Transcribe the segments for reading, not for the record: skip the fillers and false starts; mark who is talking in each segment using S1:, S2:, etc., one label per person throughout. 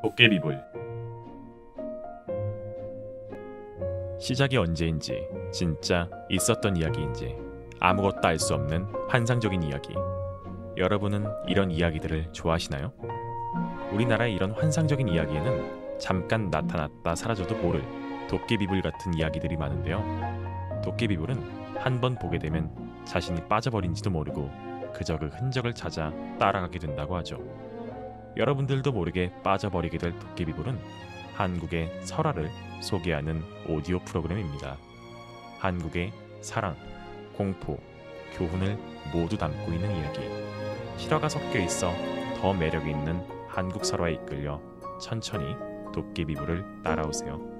S1: 도깨비불. 시작이 언제인지, 진짜 있었던 이야기인지 아무것도 알 수 없는 환상적인 이야기. 여러분은 이런 이야기들을 좋아하시나요? 우리나라의 이런 환상적인 이야기에는 잠깐 나타났다 사라져도 모를 도깨비불 같은 이야기들이 많은데요. 도깨비불은 한 번 보게 되면 자신이 빠져버린지도 모르고 그저 그 흔적을 찾아 따라가게 된다고 하죠. 여러분들도 모르게 빠져버리게 될 도깨비불은 한국의 설화를 소개하는 오디오 프로그램입니다. 한국의 사랑, 공포, 교훈을 모두 담고 있는 이야기. 실화가 섞여 있어 더 매력 있는 한국 설화에 이끌려 천천히 도깨비불을 따라오세요.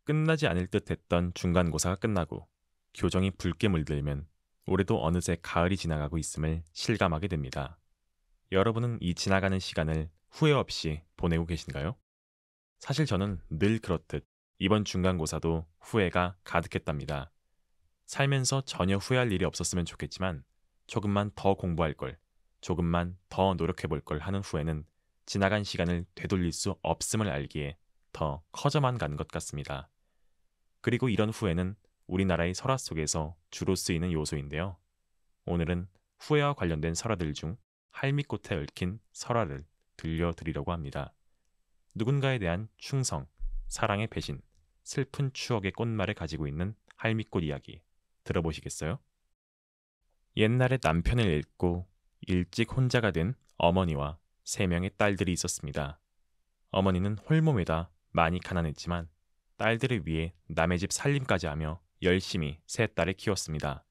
S1: 끝나지 않을 듯 했던 중간고사가 끝나고 교정이 붉게 물들면 올해도 어느새 가을이 지나가고 있음을 실감하게 됩니다. 여러분은 이 지나가는 시간을 후회 없이 보내고 계신가요? 사실 저는 늘 그렇듯 이번 중간고사도 후회가 가득했답니다. 살면서 전혀 후회할 일이 없었으면 좋겠지만 조금만 더 공부할 걸, 조금만 더 노력해 볼 걸 하는 후회는 지나간 시간을 되돌릴 수 없음을 알기에 더 커져만 간 것 같습니다. 그리고 이런 후회는 우리나라의 설화 속에서 주로 쓰이는 요소인데요. 오늘은 후회와 관련된 설화들 중 할미꽃에 얽힌 설화를 들려드리려고 합니다. 누군가에 대한 충성, 사랑의 배신, 슬픈 추억의 꽃말을 가지고 있는 할미꽃 이야기 들어보시겠어요? 옛날에 남편을 잃고 일찍 혼자가 된 어머니와 3명의 딸들이 있었습니다. 어머니는 홀몸에다 많이 가난했지만 딸들을 위해 남의 집 살림까지 하며 열심히 3딸을 키웠습니다.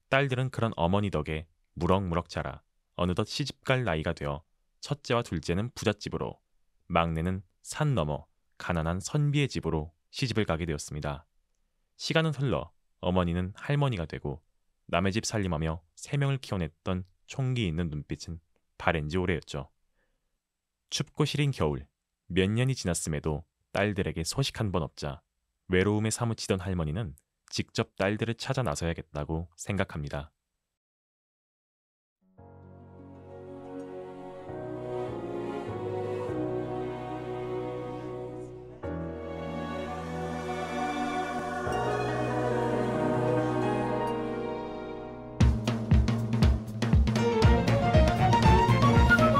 S1: 딸들은 그런 어머니 덕에 무럭무럭 자라 어느덧 시집갈 나이가 되어 첫째와 둘째는 부잣집으로, 막내는 산 너머 가난한 선비의 집으로 시집을 가게 되었습니다. 시간은 흘러 어머니는 할머니가 되고 남의 집 살림하며 3명을 키워냈던 총기 있는 눈빛은 바랜 지 오래였죠. 춥고 시린 겨울, 몇 년이 지났음에도 딸들에게 소식 한 번 없자 외로움에 사무치던 할머니는 직접 딸들을 찾아 나서야겠다고 생각합니다.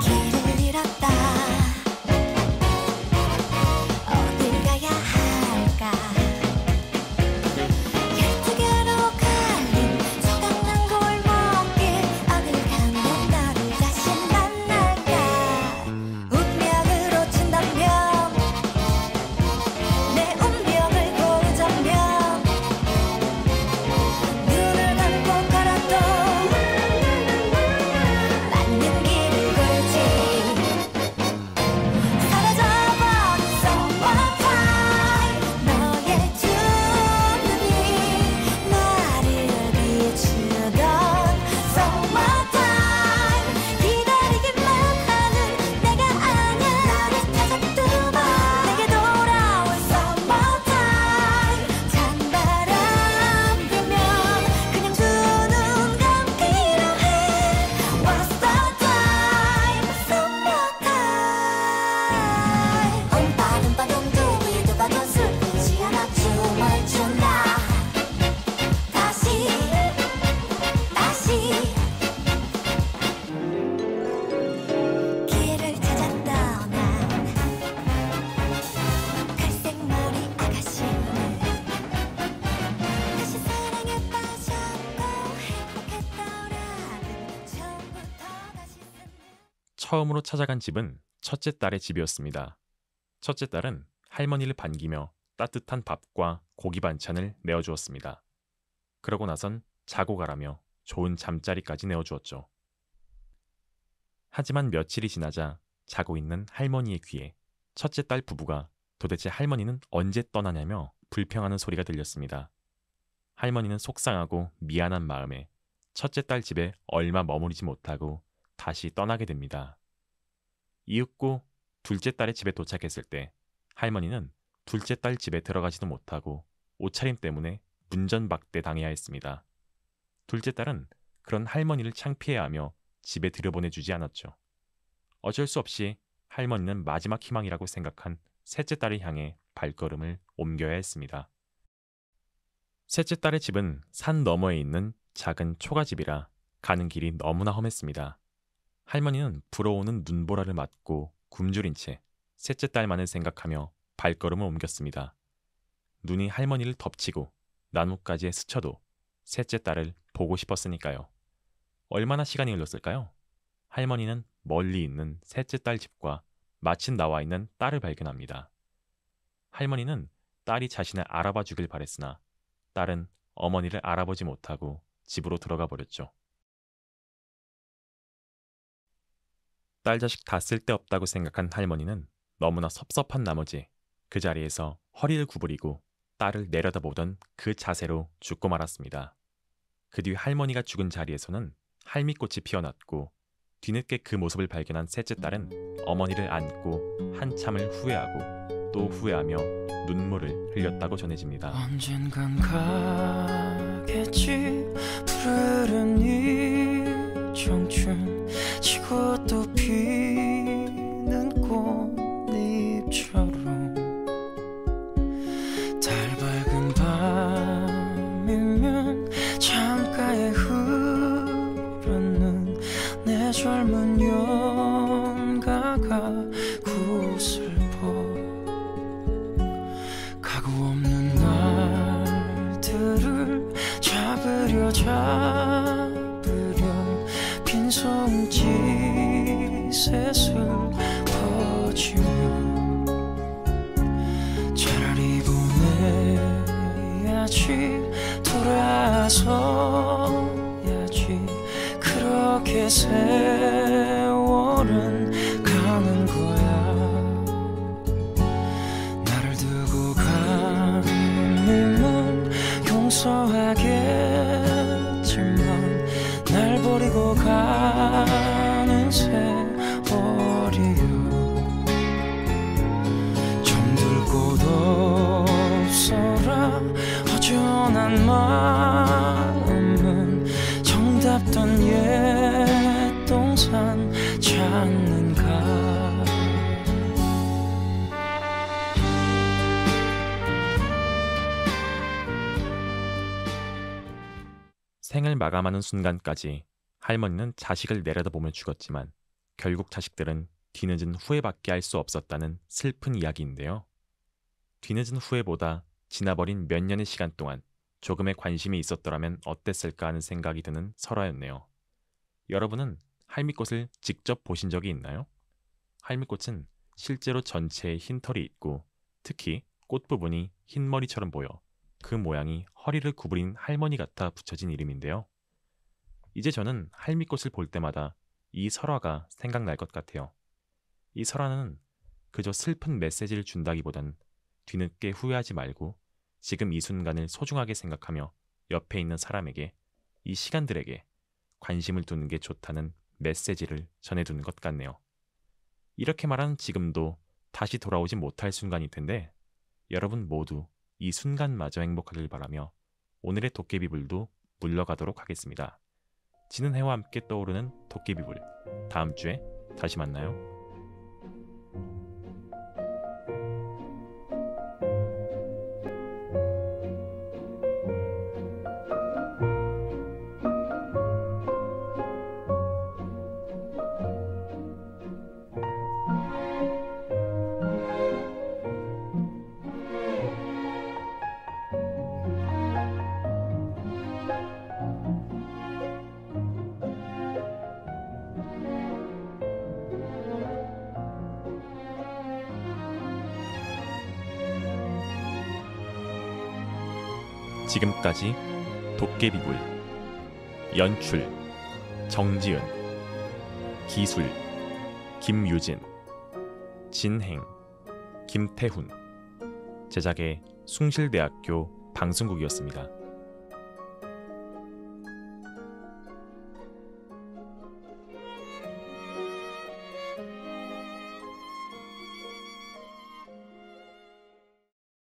S2: 길을 잃었다. 어딜 가야 할까? 12개로 갈린 소각난 골목길 어딜 가면 너를 다시 만날까? 운명으로 친다면 내 운명을 고르자면 눈을 감고 걸어도 맞는 길을 걸지. 사라져버린 summertime 너의 두 눈이 나를 비추던 summertime 기다리기만 하는 내가 아냐. 나를 찾아두마 내게 돌아올 summertime 찬바람 불면 그냥 두 눈 감기로 해. What's the time? summertime. 옴빠둠빠 둥두비두바도 슬프지 않아 춤을 춘다. 다시 길을 찾아 떠난 갈색머리 아가씨는 다시 사랑에 빠졌고 행복했더라는 처음부터 다시 쓰는
S1: 처음으로 찾아간 집은 첫째 딸의 집이었습니다. 첫째 딸은 할머니를 반기며 따뜻한 밥과 고기 반찬을 내어주었습니다. 그러고 나선 자고 가라며 좋은 잠자리까지 내어주었죠. 하지만 며칠이 지나자 자고 있는 할머니의 귀에 첫째 딸 부부가 도대체 할머니는 언제 떠나냐며 불평하는 소리가 들렸습니다. 할머니는 속상하고 미안한 마음에 첫째 딸 집에 얼마 머무르지 못하고 다시 떠나게 됩니다. 이윽고 둘째 딸의 집에 도착했을 때 할머니는 둘째 딸 집에 들어가지도 못하고 옷차림 때문에 문전박대 당해야 했습니다. 둘째 딸은 그런 할머니를 창피해하며 집에 들여보내주지 않았죠. 어쩔 수 없이 할머니는 마지막 희망이라고 생각한 셋째 딸을 향해 발걸음을 옮겨야 했습니다. 셋째 딸의 집은 산 너머에 있는 작은 초가집이라 가는 길이 너무나 험했습니다. 할머니는 불어오는 눈보라를 맞고 굶주린 채 셋째 딸만을 생각하며 발걸음을 옮겼습니다. 눈이 할머니를 덮치고 나뭇가지에 스쳐도 셋째 딸을 보고 싶었으니까요. 얼마나 시간이 흘렀을까요? 할머니는 멀리 있는 셋째 딸 집과 마침 나와 있는 딸을 발견합니다. 할머니는 딸이 자신을 알아봐 주길 바랬으나 딸은 어머니를 알아보지 못하고 집으로 들어가 버렸죠. 딸 자식 다 쓸데없다고 생각한 할머니는 너무나 섭섭한 나머지 그 자리에서 허리를 구부리고 딸을 내려다보던 그 자세로 죽고 말았습니다. 그 뒤 할머니가 죽은 자리에서는 할미꽃이 피어났고 뒤늦게 그 모습을 발견한 셋째 딸은 어머니를 안고 한참을 후회하고 또 후회하며 눈물을 흘렸다고 전해집니다.
S3: 언젠간 가겠지 푸르른 이 청춘 지고 또 피는 꽃잎처럼 달 밝은 밤이면 창가에 흐르는 내 젊은 연가가 구슬퍼 가구 없는 날들을 잡으려 빈손짓셋을 퍼지며 차라리 보내야지 돌아서야지 그렇게 세월은 가는 거야. 나를 두고 가님은 용서하겠지만 날 버리고 가는 세월이여 잠들 곳 없어라 허전한 마음은 정답던 옛 동산 찾는가.
S1: 생을 마감하는 순간까지 할머니는 자식을 내려다보며 죽었지만 결국 자식들은 뒤늦은 후회밖에 할 수 없었다는 슬픈 이야기인데요. 뒤늦은 후회보다 지나버린 몇 년의 시간 동안 조금의 관심이 있었더라면 어땠을까 하는 생각이 드는 설화였네요. 여러분은 할미꽃을 직접 보신 적이 있나요? 할미꽃은 실제로 전체에 흰 털이 있고 특히 꽃 부분이 흰 머리처럼 보여 그 모양이 허리를 구부린 할머니 같아 붙여진 이름인데요. 이제 저는 할미꽃을 볼 때마다 이 설화가 생각날 것 같아요. 이 설화는 그저 슬픈 메시지를 준다기보단 뒤늦게 후회하지 말고 지금 이 순간을 소중하게 생각하며 옆에 있는 사람에게 이 시간들에게 관심을 두는 게 좋다는 메시지를 전해두는 것 같네요. 이렇게 말하는 지금도 다시 돌아오지 못할 순간일 텐데 여러분 모두 이 순간마저 행복하길 바라며 오늘의 도깨비불도 물러가도록 하겠습니다. 지는 해와 함께 떠오르는 도깨비불, 다음 주에 다시 만나요. 지금까지 도깨비불 연출 정지은 기술 김유진 진행 김태훈 제작의 숭실대학교 방송국이었습니다.